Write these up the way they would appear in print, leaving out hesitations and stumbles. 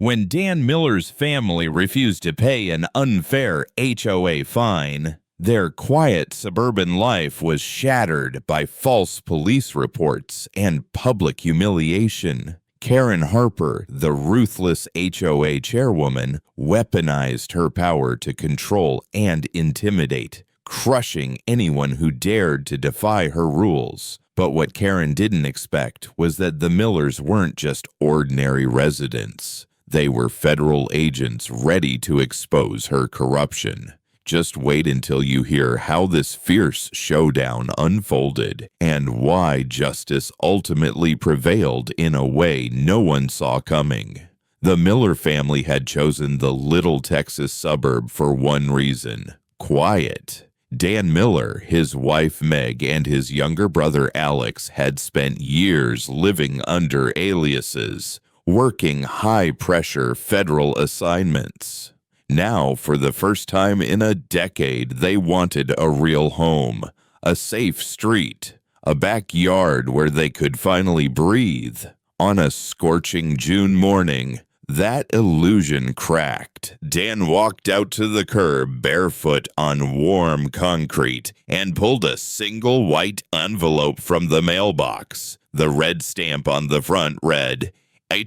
When Dan Miller's family refused to pay an unfair HOA fine, their quiet suburban life was shattered by false police reports and public humiliation. Karen Harper, the ruthless HOA chairwoman, weaponized her power to control and intimidate, crushing anyone who dared to defy her rules. But what Karen didn't expect was that the Millers weren't just ordinary residents. They were federal agents ready to expose her corruption. Just wait until you hear how this fierce showdown unfolded and why justice ultimately prevailed in a way no one saw coming. The Miller family had chosen the little Texas suburb for one reason: quiet. Dan Miller, his wife Meg, and his younger brother Alex had spent years living under aliases, working high-pressure federal assignments. Now, for the first time in a decade, they wanted a real home, a safe street, a backyard where they could finally breathe. On a scorching June morning, that illusion cracked. Dan walked out to the curb barefoot on warm concrete and pulled a single white envelope from the mailbox. The red stamp on the front read,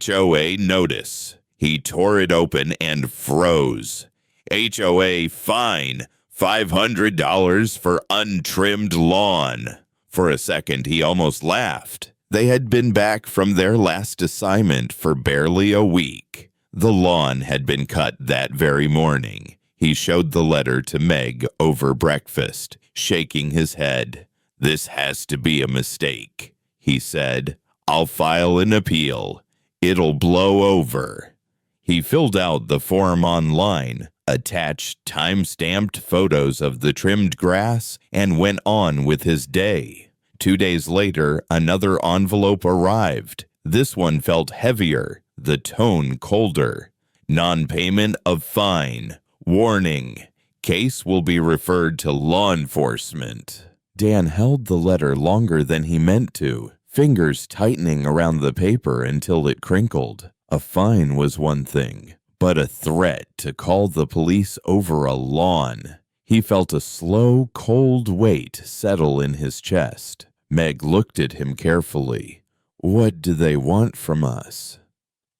HOA Notice. He tore it open and froze. HOA fine, $500 for untrimmed lawn. For a second, he almost laughed. They had been back from their last assignment for barely a week. The lawn had been cut that very morning. He showed the letter to Meg over breakfast, shaking his head. This has to be a mistake, he said. I'll file an appeal. It'll blow over. He filled out the form online, attached time-stamped photos of the trimmed grass, and went on with his day. 2 days later, another envelope arrived. This one felt heavier, the tone colder. Non-payment of fine. Warning. Case will be referred to law enforcement. Dan held the letter longer than he meant to, fingers tightening around the paper until it crinkled. A fine was one thing, but a threat to call the police over a lawn. He felt a slow, cold weight settle in his chest. Meg looked at him carefully. What do they want from us?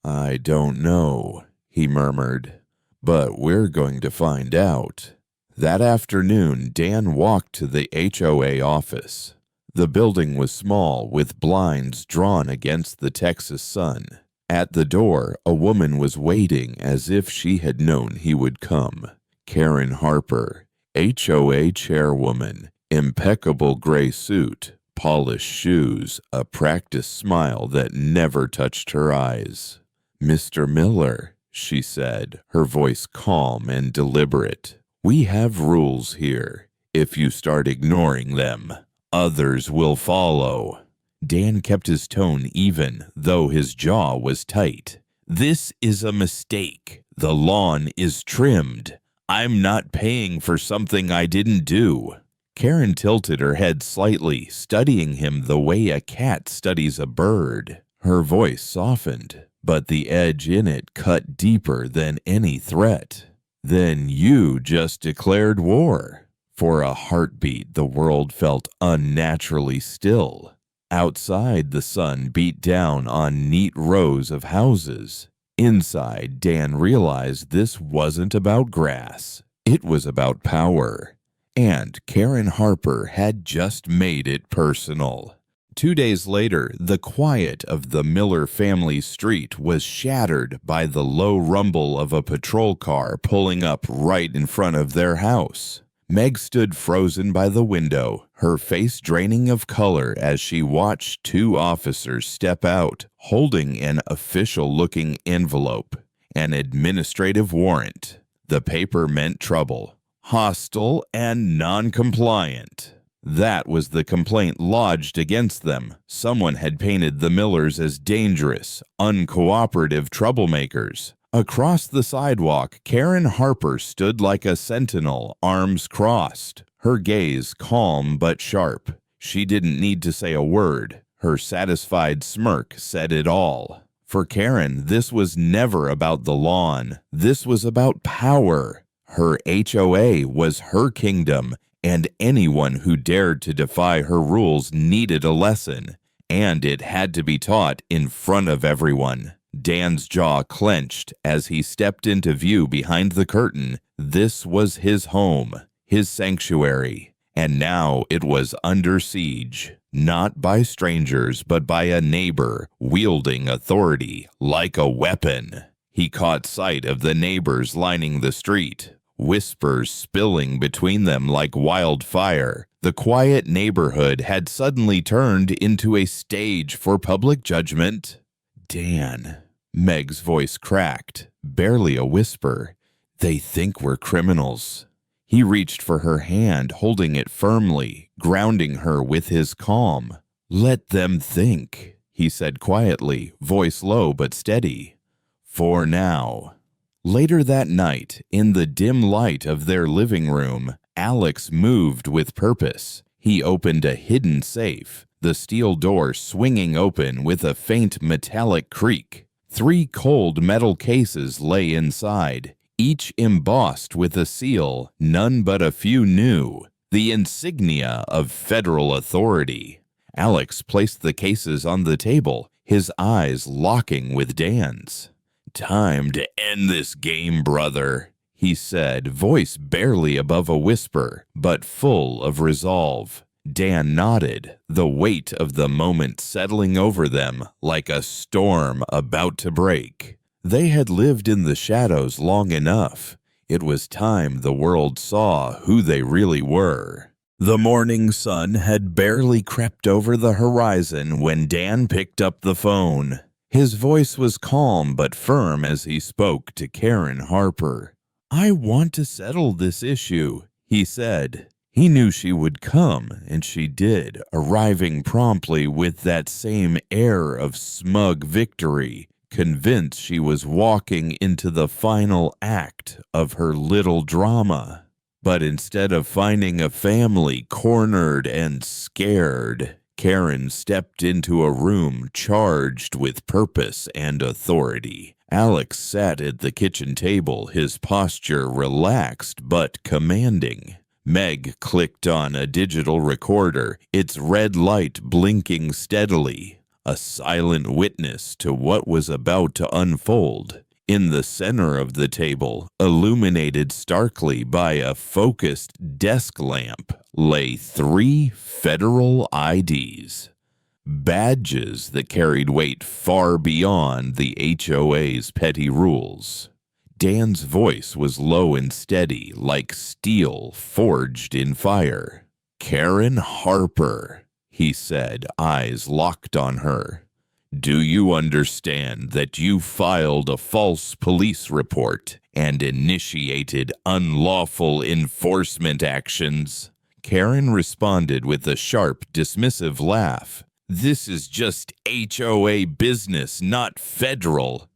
I don't know, he murmured, but we're going to find out. That afternoon, Dan walked to the HOA office. The building was small, with blinds drawn against the Texas sun. At the door, a woman was waiting as if she had known he would come. Karen Harper, HOA chairwoman, impeccable gray suit, polished shoes, a practiced smile that never touched her eyes. Mr. Miller, she said, her voice calm and deliberate. We have rules here. If you start ignoring them, others will follow. Dan kept his tone even, though his jaw was tight. This is a mistake. The lawn is trimmed. I'm not paying for something I didn't do. Karen tilted her head slightly, studying him the way a cat studies a bird. Her voice softened, but the edge in it cut deeper than any threat. Then you just declared war. For a heartbeat, the world felt unnaturally still. Outside, the sun beat down on neat rows of houses. Inside, Dan realized this wasn't about grass. It was about power. And Karen Harper had just made it personal. 2 days later, the quiet of the Miller family street was shattered by the low rumble of a patrol car pulling up right in front of their house. Meg stood frozen by the window, her face draining of color as she watched 2 officers step out, holding an official-looking envelope, an administrative warrant. The paper meant trouble, hostile and non-compliant. That was the complaint lodged against them. Someone had painted the Millers as dangerous, uncooperative troublemakers. Across the sidewalk, Karen Harper stood like a sentinel, arms crossed, her gaze calm but sharp. She didn't need to say a word. Her satisfied smirk said it all. For Karen, this was never about the lawn. This was about power. Her HOA was her kingdom, and anyone who dared to defy her rules needed a lesson, and it had to be taught in front of everyone. Dan's jaw clenched as he stepped into view behind the curtain. This was his home, his sanctuary, and now it was under siege. Not by strangers, but by a neighbor wielding authority like a weapon. He caught sight of the neighbors lining the street, whispers spilling between them like wildfire. The quiet neighborhood had suddenly turned into a stage for public judgment. Dan, Meg's voice cracked, barely a whisper. They think we're criminals. He reached for her hand, holding it firmly, grounding her with his calm. Let them think, he said quietly, voice low but steady. For now. Later that night, in the dim light of their living room, Alex moved with purpose. He opened a hidden safe, the steel door swinging open with a faint metallic creak. 3 cold metal cases lay inside, each embossed with a seal none but a few knew, the insignia of federal authority. Alex placed the cases on the table, his eyes locking with Dan's. Time to end this game, brother, he said, voice barely above a whisper, but full of resolve. Dan nodded, the weight of the moment settling over them like a storm about to break. They had lived in the shadows long enough. It was time the world saw who they really were. The morning sun had barely crept over the horizon when Dan picked up the phone. His voice was calm but firm as he spoke to Karen Harper. I want to settle this issue, he said. He knew she would come, and she did, arriving promptly with that same air of smug victory, convinced she was walking into the final act of her little drama. But instead of finding a family cornered and scared, Karen stepped into a room charged with purpose and authority. Alex sat at the kitchen table, his posture relaxed but commanding. Meg clicked on a digital recorder, its red light blinking steadily, a silent witness to what was about to unfold. In the center of the table, illuminated starkly by a focused desk lamp, lay 3 federal IDs. Badges that carried weight far beyond the HOA's petty rules. Dan's voice was low and steady, like steel forged in fire. Karen Harper, he said, eyes locked on her. Do you understand that you filed a false police report and initiated unlawful enforcement actions? Karen responded with a sharp, dismissive laugh. This is just HOA business, not federal.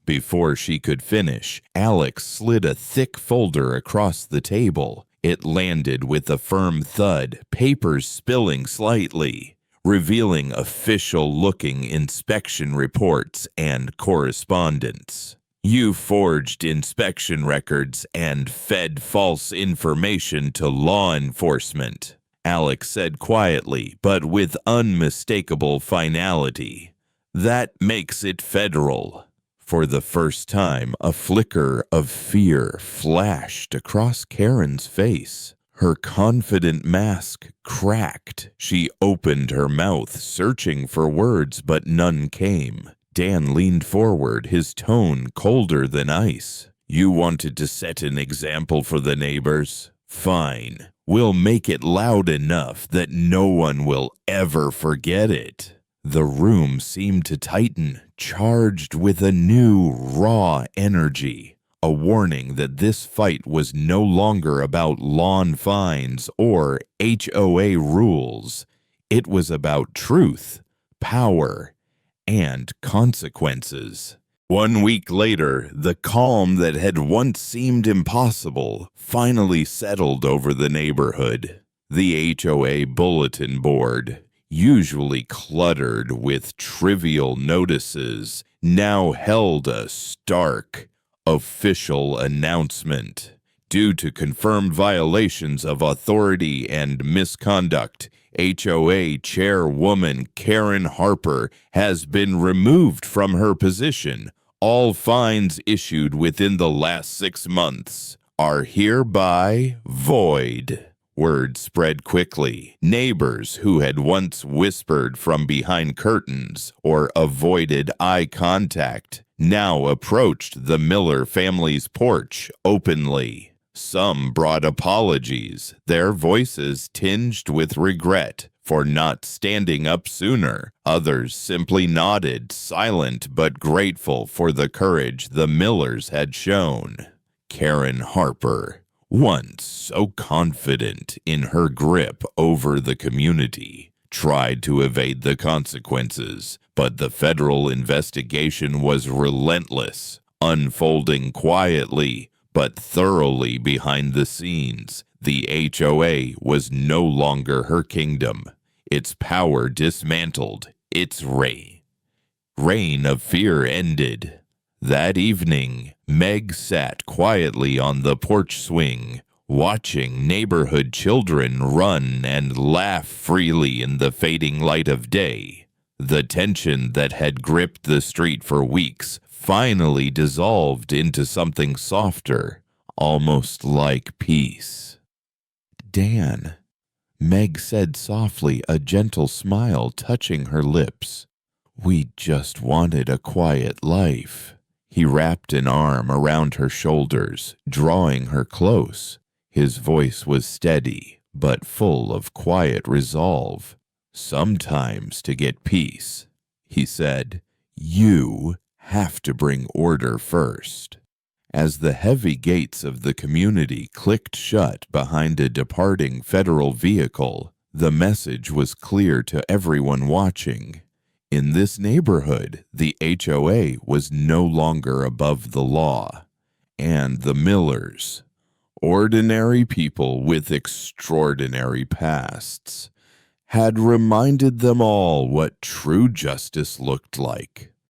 Before she could finish, Alex slid a thick folder across the table. It landed with a firm thud, papers spilling slightly, revealing official-looking inspection reports and correspondence. You forged inspection records and fed false information to law enforcement, Alex said quietly, but with unmistakable finality. That makes it federal. For the first time, a flicker of fear flashed across Karen's face. Her confident mask cracked. She opened her mouth, searching for words, but none came. Dan leaned forward, his tone colder than ice. You wanted to set an example for the neighbors? Fine. We'll make it loud enough that no one will ever forget it. The room seemed to tighten, charged with a new, raw energy. A warning that this fight was no longer about lawn fines or HOA rules. It was about truth, power, and consequences. 1 week later, the calm that had once seemed impossible finally settled over the neighborhood. The HOA bulletin board, usually cluttered with trivial notices, now held a stark, official announcement. Due to confirmed violations of authority and misconduct, HOA chairwoman Karen Harper has been removed from her position. All fines issued within the last 6 months are hereby void. Word spread quickly. Neighbors who had once whispered from behind curtains or avoided eye contact now approached the Miller family's porch openly. Some brought apologies, their voices tinged with regret for not standing up sooner. Others simply nodded, silent but grateful for the courage the Millers had shown. Karen Harper, once so confident in her grip over the community, tried to evade the consequences, but the federal investigation was relentless, unfolding quietly but thoroughly behind the scenes. The HOA was no longer her kingdom, its power dismantled, its reign of fear ended. That evening, Meg sat quietly on the porch swing, watching neighborhood children run and laugh freely in the fading light of day. The tension that had gripped the street for weeks finally dissolved into something softer, almost like peace. "Dan," Meg said softly, a gentle smile touching her lips. "We just wanted a quiet life." He wrapped an arm around her shoulders, drawing her close. His voice was steady, but full of quiet resolve. "Sometimes to get peace," he said, "you have to bring order first." As the heavy gates of the community clicked shut behind a departing federal vehicle, the message was clear to everyone watching. In this neighborhood, the HOA was no longer above the law, and the Millers, ordinary people with extraordinary pasts, had reminded them all what true justice looked like.